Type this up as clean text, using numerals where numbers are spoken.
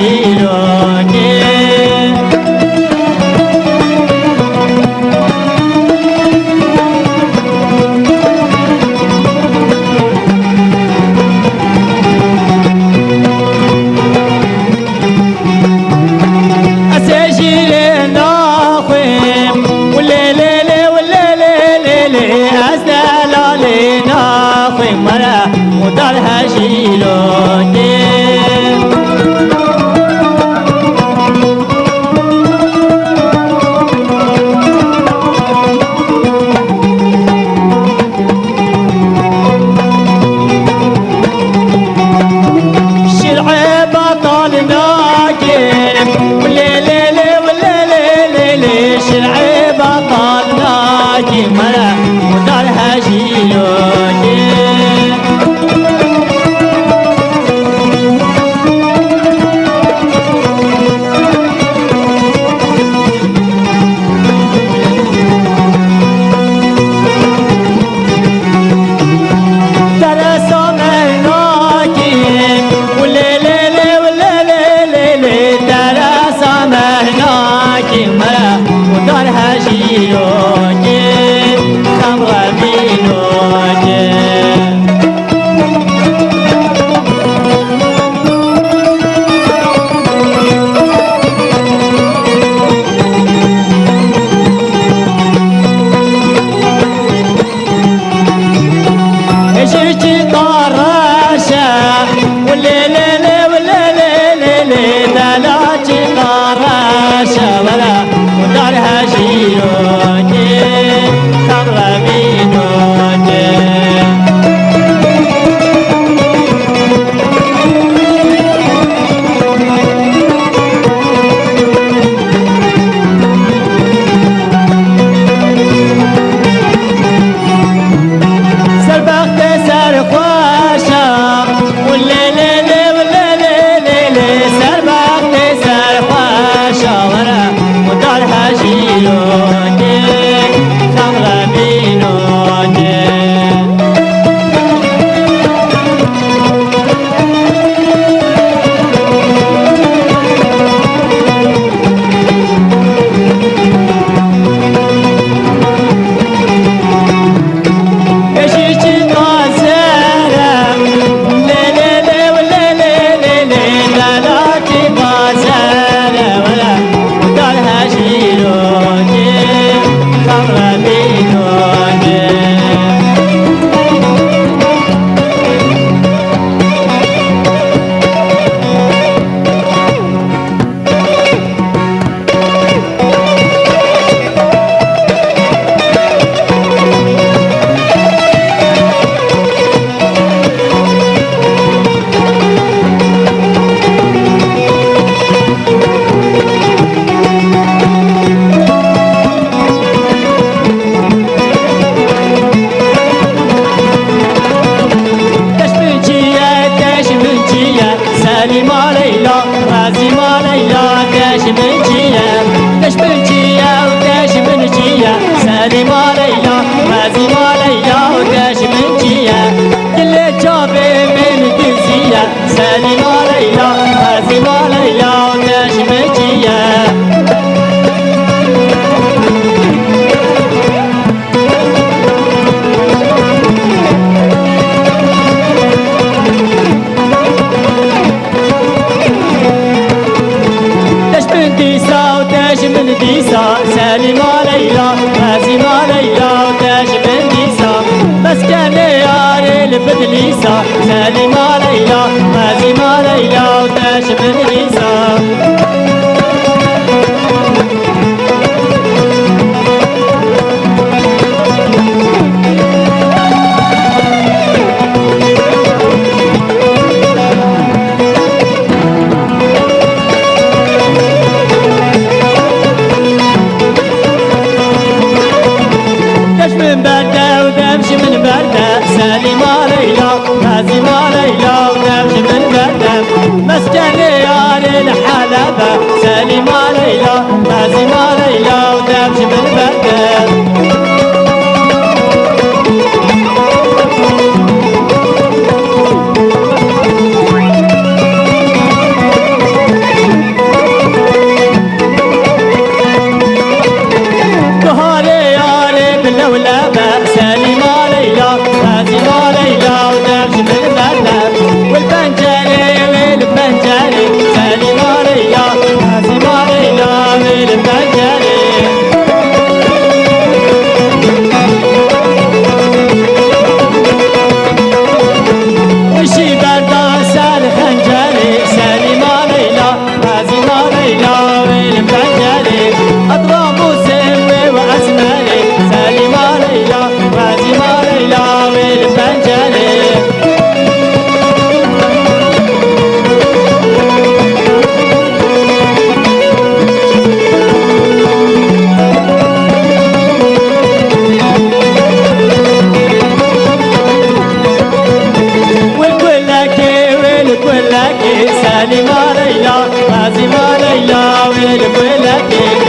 هشيلوكي ودار هشيلوكي الشرع بطلناكي والليلي والليلي الشرع بطلناكي مرا ودار هشيلوكي ودار هشيلوكي خمرة بينوكي اجيتي طراشة والليلي والليلي دلاتي طراشة ولا ودار هشيلوكي خمرة بينوكي سربخت سرخواشة والليلي سربخت سرخواشة ورا ودار هشيلوكي خمرة بينوكي سليمة ليلى رازمة ليلى داش بنتيا داش بنتيا وداش بنتيا سليمة ليلى رازمة ليلى وداش بنتيا كل جابي من دزية سليمة ليلى رازمة ليلى وداش بنتيا من ديسا سليمة ليلى رازمة ليلى وداش من ديسا مسكن يار البدليسا سليمة ليلى رازمة ليلى وداش من ديسا من بردة ودمشي من بردة سليمة ليلى رازمة ليلى ودمشي من بردة مسكن ريال الحلبة سليمة ليلى رازمة ليلى ودمشي من بردة لك سليمة ليلى عزيمة ليلى والف لك